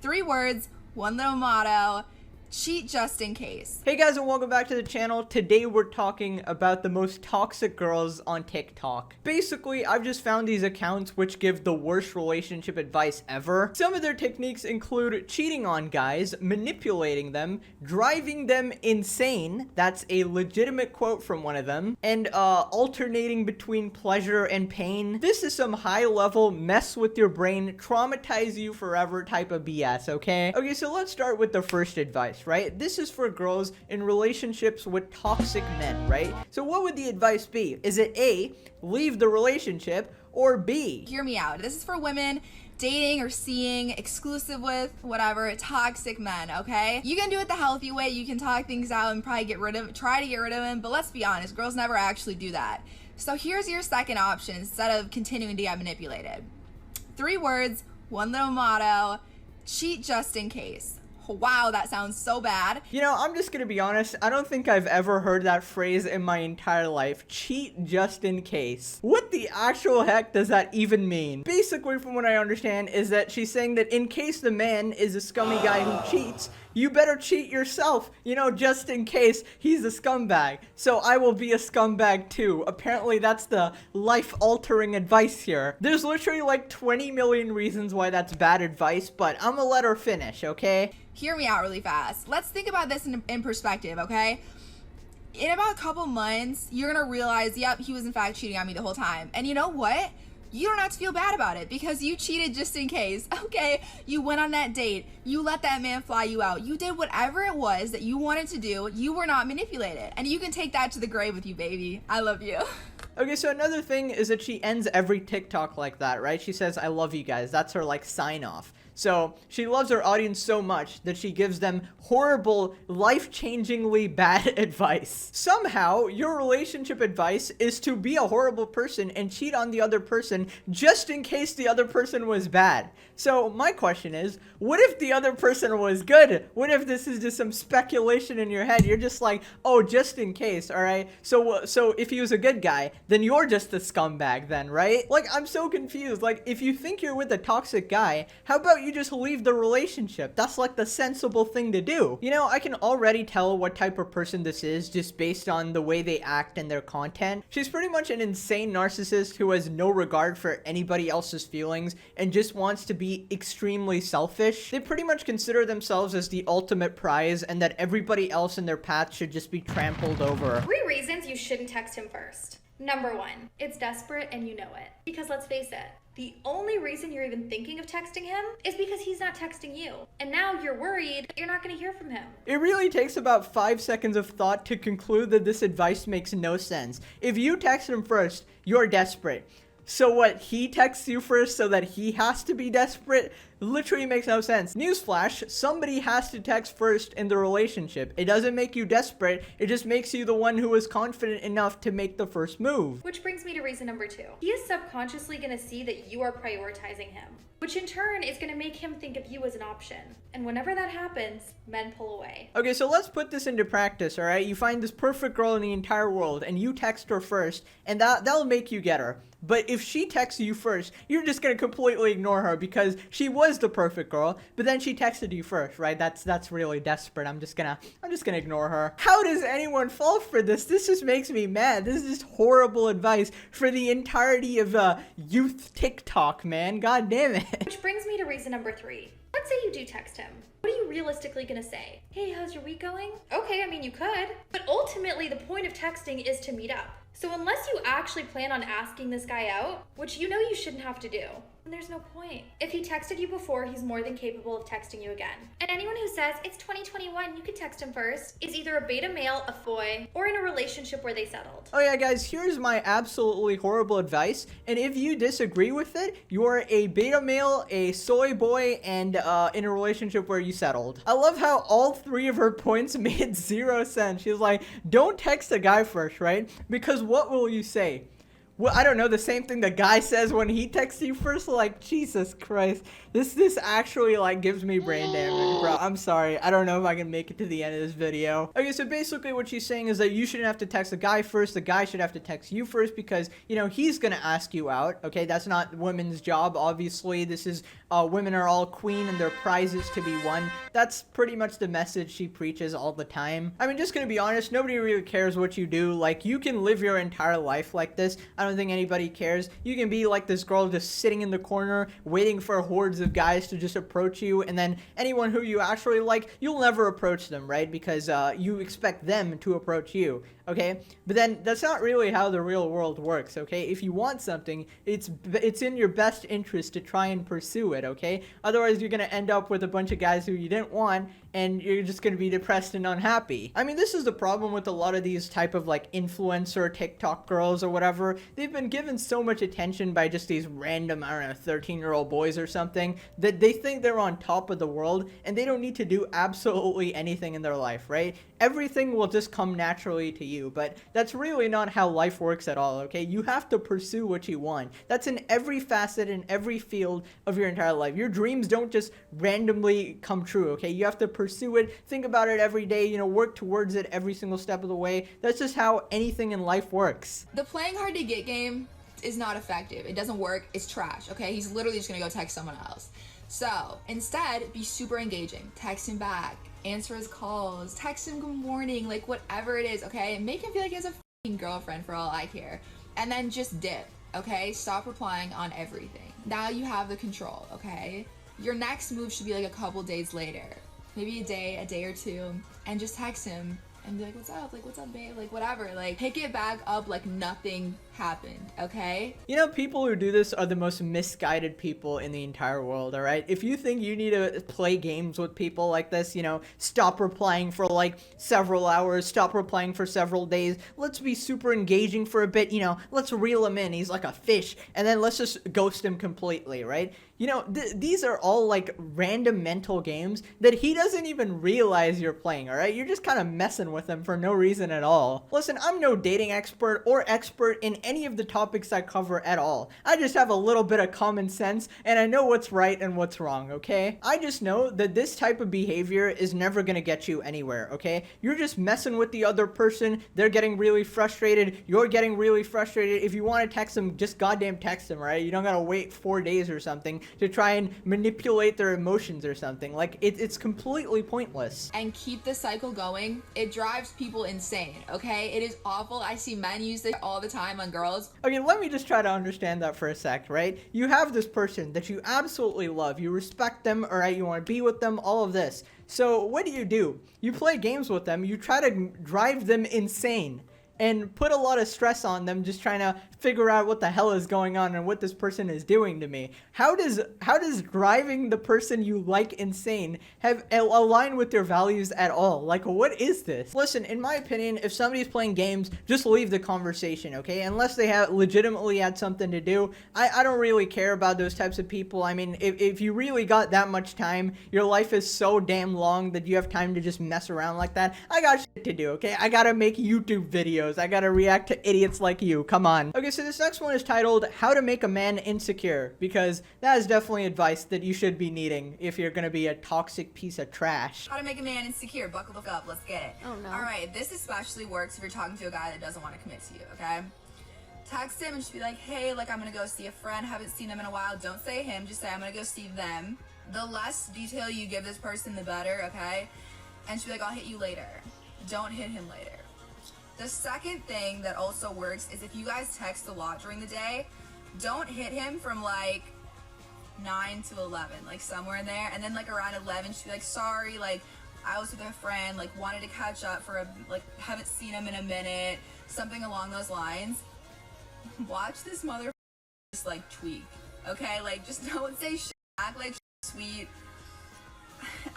3 words, one little motto. Cheat just in case. Hey guys, and welcome back to the channel. Today we're talking about the most toxic girls on TikTok. Basically, I've just found these accounts which give the worst relationship advice ever. Some of their techniques include cheating on guys, manipulating them, driving them insane. That's a legitimate quote from one of them. And alternating between pleasure and pain. This is some high-level mess with your brain, traumatize you forever type of BS, okay? Okay, so let's start with the first advice. Right? This is for girls in relationships with toxic men, right? So what would the advice be? Is it A, leave the relationship, or B? Hear me out. This is for women dating or seeing, exclusive with, whatever, toxic men, okay? You can do it the healthy way. You can talk things out and probably try to get rid of him, but let's be honest, girls never actually do that. So here's your second option instead of continuing to get manipulated. 3 words, one little motto, cheat just in case. Wow, that sounds so bad. You know, I'm just gonna be honest, I don't think I've ever heard that phrase in my entire life. Cheat just in case. What the actual heck does that even mean? Basically, from what I understand, is that she's saying that in case the man is a scummy guy who cheats, you better cheat yourself, you know, just in case he's a scumbag. So I will be a scumbag too. Apparently that's the life-altering advice here. There's literally like 20 million reasons why that's bad advice, but I'm gonna let her finish, okay? Hear me out really fast. Let's think about this in perspective, okay? In about a couple months, you're gonna realize, yep, he was in fact cheating on me the whole time. And you know what? You don't have to feel bad about it because you cheated just in case. Okay, you went on that date. You let that man fly you out. You did whatever it was that you wanted to do. You were not manipulated. And you can take that to the grave with you, baby. I love you. Okay, so another thing is that she ends every TikTok like that, right? She says, I love you guys. That's her, like, sign-off. So she loves her audience so much that she gives them horrible, life-changingly bad advice. Somehow, your relationship advice is to be a horrible person and cheat on the other person just in case the other person was bad. So my question is, what if the other person was good? What if this is just some speculation in your head? You're just like, oh, just in case, all right? So if he was a good guy, then you're just a scumbag then, right? Like, I'm so confused. Like, if you think you're with a toxic guy, how about you just leave the relationship? That's like the sensible thing to do. You know, I can already tell what type of person this is just based on the way they act and their content. She's pretty much an insane narcissist who has no regard for anybody else's feelings and just wants to be extremely selfish. They pretty much consider themselves as the ultimate prize and that everybody else in their path should just be trampled over. 3 reasons you shouldn't text him first. Number 1, it's desperate and you know it. Because let's face it, the only reason you're even thinking of texting him is because he's not texting you. And now you're worried you're not going to hear from him. It really takes about 5 seconds of thought to conclude that this advice makes no sense. If you text him first, you're desperate. So what, he texts you first so that he has to be desperate? Literally makes no sense. Newsflash, somebody has to text first in the relationship. It doesn't make you desperate, it just makes you the one who is confident enough to make the first move. Which brings me to reason number 2. He is subconsciously going to see that you are prioritizing him, which in turn is going to make him think of you as an option. And whenever that happens, men pull away. Okay, so let's put this into practice, alright? You find this perfect girl in the entire world, and you text her first, and that'll make you get her. But if she texts you first, you're just gonna completely ignore her because she was the perfect girl, but then she texted you first, right? That's really desperate. I'm just gonna ignore her. How does anyone fall for this? This just makes me mad. This is just horrible advice for the entirety of youth TikTok, man. God damn it. Which brings me to reason number 3. Let's say you do text him. What are you realistically gonna say? Hey, how's your week going? Okay, I mean, you could. But ultimately, the point of texting is to meet up. So unless you actually plan on asking this guy out, which you know you shouldn't have to do, then there's no point. If he texted you before, he's more than capable of texting you again. And anyone who says, it's 2021, you could text him first, is either a beta male, a boy, or in a relationship where they settled. Oh yeah, guys, here's my absolutely horrible advice, and if you disagree with it, you're a beta male, a soy boy, and in a relationship where you settled. I love how all 3 of her points made 0 sense. She's like, don't text a guy first, right? Because what will you say? Well, I don't know, the same thing the guy says when he texts you first? Like, Jesus Christ. This actually like gives me brain damage, bro. I'm sorry. I don't know if I can make it to the end of this video. Okay, so basically what she's saying is that you shouldn't have to text the guy first. The guy should have to text you first because, you know, he's gonna ask you out. Okay, that's not women's job. Obviously, this is women are all queen and their prizes to be won. That's pretty much the message she preaches all the time. I mean, just gonna be honest, nobody really cares what you do. Like, you can live your entire life like this. I don't think anybody cares. You can be like this girl just sitting in the corner waiting for hordes of guys to just approach you, and then anyone who you actually like, you'll never approach them, right? Because you expect them to approach you. Okay, but then that's not really how the real world works. Okay, if you want something, it's in your best interest to try and pursue it. Okay, otherwise you're gonna end up with a bunch of guys who you didn't want, and you're just gonna be depressed and unhappy. I mean, this is the problem with a lot of these type of like influencer TikTok girls or whatever. They've been given so much attention by just these random, I don't know, 13-year-old boys or something, that they think they're on top of the world, and they don't need to do absolutely anything in their life, right? Everything will just come naturally to you, but that's really not how life works at all. Okay, you have to pursue what you want. That's in every facet, in every field of your entire life. Your dreams don't just randomly come true. Okay, you have to pursue it, think about it every day, you know, work towards it every single step of the way. That's just how anything in life works. The playing hard to get game is not effective. It doesn't work. It's trash. Okay, he's literally just gonna go text someone else. So instead, be super engaging. Text him back, answer his calls, text him good morning, like whatever it is, okay? Make him feel like he has a fucking girlfriend for all I care. And then just dip, okay? Stop replying on everything. Now you have the control, okay? Your next move should be like a couple days later. Maybe a day or two, and just text him and be like, what's up? Like, what's up, babe? Like, whatever. Like, pick it back up like nothing happened, okay? You know, people who do this are the most misguided people in the entire world, all right? If you think you need to play games with people like this, you know, stop replying for like several hours, stop replying for several days, let's be super engaging for a bit, you know, let's reel him in, he's like a fish, and then let's just ghost him completely, right? You know, these are all like random mental games that he doesn't even realize you're playing, all right? You're just kind of messing with him for no reason at all. Listen, I'm no dating expert or expert in any of the topics I cover at all. I just have a little bit of common sense and I know what's right and what's wrong, okay? I just know that this type of behavior is never gonna get you anywhere, okay? You're just messing with the other person, they're getting really frustrated, you're getting really frustrated. If you want to text them, just goddamn text them, right? You don't gotta wait 4 days or something to try and manipulate their emotions or something. Like, it's completely pointless. And keep the cycle going. It drives people insane, okay? It is awful. I see men use this all the time on girls. Okay, let me just try to understand that for a sec, right? You have this person that you absolutely love, you respect them, all right? You want to be with them, all of this. So what do? You play games with them, you try to drive them insane and put a lot of stress on them just trying to figure out what the hell is going on and what this person is doing to me. How does driving the person you like insane have align with their values at all? Like, what is this? Listen, in my opinion, if somebody's playing games, just leave the conversation, okay? Unless they have legitimately had something to do. I don't really care about those types of people. I mean, if you really got that much time, your life is so damn long that you have time to just mess around like that. I got shit to do, okay? I gotta make YouTube videos. I gotta react to idiots like you. Come on. Okay, so this next one is titled How to Make a Man Insecure, because that is definitely advice that you should be needing if you're gonna be a toxic piece of trash. How to make a man insecure. Buckle the fuck up. Let's get it. Oh, no. All right, this especially works if you're talking to a guy that doesn't want to commit to you, okay? Text him and just be like, hey, like, I'm gonna go see a friend. Haven't seen them in a while. Don't say him. Just say, I'm gonna go see them. The less detail you give this person, the better, okay? And she'll be like, I'll hit you later. Don't hit him later. The second thing that also works is if you guys text a lot during the day, don't hit him from like 9 to 11, like somewhere in there. And then like around 11, she'll be like, sorry, like I was with a friend, like wanted to catch up for like haven't seen him in a minute, something along those lines. Watch this mother just like tweak, okay? Like just don't say shit, act like sweet.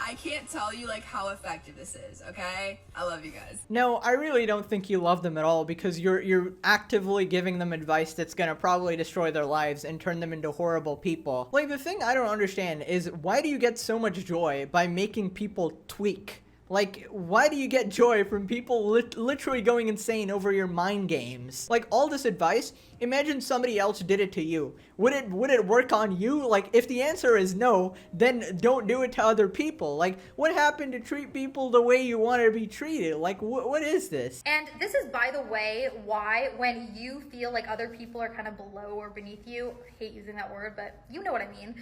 I can't tell you like how effective this is, okay? I love you guys. No, I really don't think you love them at all, because you're actively giving them advice that's gonna probably destroy their lives and turn them into horrible people. Like, the thing I don't understand is, why do you get so much joy by making people tweak? Like, why do you get joy from people literally going insane over your mind games? Like, all this advice, imagine somebody else did it to you. Would it work on you? Like, if the answer is no, then don't do it to other people. Like, what happened to treat people the way you want to be treated? Like, what is this? And this is, by the way, why when you feel like other people are kind of below or beneath you, I hate using that word, but you know what I mean,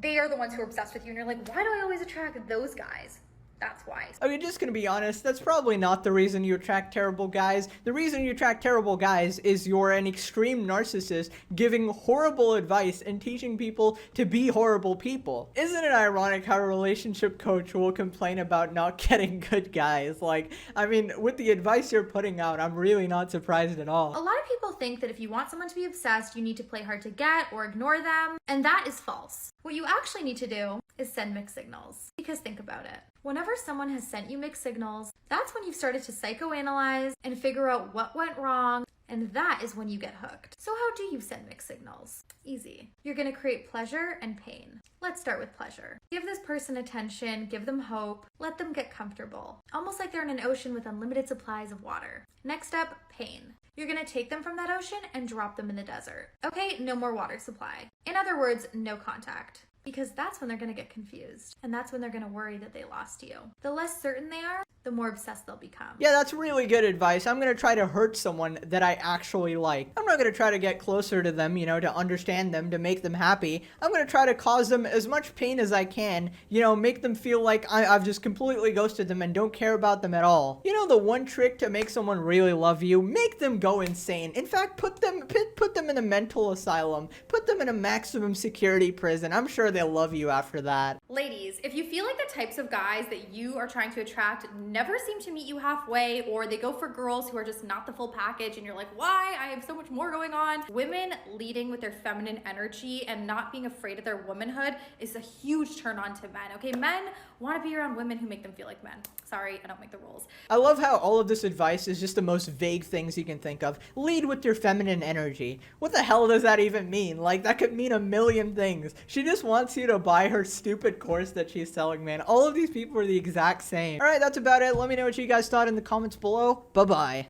they are the ones who are obsessed with you, and you're like, why do I always attract those guys? That's why. I mean, just gonna be honest, that's probably not the reason you attract terrible guys. The reason you attract terrible guys is you're an extreme narcissist giving horrible advice and teaching people to be horrible people. Isn't it ironic how a relationship coach will complain about not getting good guys? Like, I mean, with the advice you're putting out, I'm really not surprised at all. A lot of people think that if you want someone to be obsessed, you need to play hard to get or ignore them, and that is false. What you actually need to do is send mixed signals. Because think about it. Whenever someone has sent you mixed signals, that's when you've started to psychoanalyze and figure out what went wrong, and that is when you get hooked. So how do you send mixed signals? Easy. You're gonna create pleasure and pain. Let's start with pleasure. Give this person attention, give them hope, let them get comfortable. Almost like they're in an ocean with unlimited supplies of water. Next up, pain. You're gonna take them from that ocean and drop them in the desert. Okay, no more water supply. In other words, no contact. Because that's when they're gonna get confused. And that's when they're gonna worry that they lost you. The less certain they are, the more obsessed they'll become. Yeah, that's really good advice. I'm gonna try to hurt someone that I actually like. I'm not gonna try to get closer to them, you know, to understand them, to make them happy. I'm gonna try to cause them as much pain as I can, you know, make them feel like I've just completely ghosted them and don't care about them at all. You know, the one trick to make someone really love you, make them go insane. In fact, put them in a mental asylum. Put them in a maximum security prison. I'm sure they'll love you after that. Ladies, if you feel like the types of guys that you are trying to attract never seem to meet you halfway, or they go for girls who are just not the full package, and you're like, why? I have so much more going on. Women leading with their feminine energy and not being afraid of their womanhood is a huge turn on to men, okay? Men want to be around women who make them feel like men. Sorry, I don't make the rules. I love how all of this advice is just the most vague things you can think of. Lead with your feminine energy. What the hell does that even mean? Like, that could mean a million things. She just wants you to buy her stupid course that she's selling, man. All of these people are the exact same. Alright, that's about it. Let me know what you guys thought in the comments below. Bye-bye.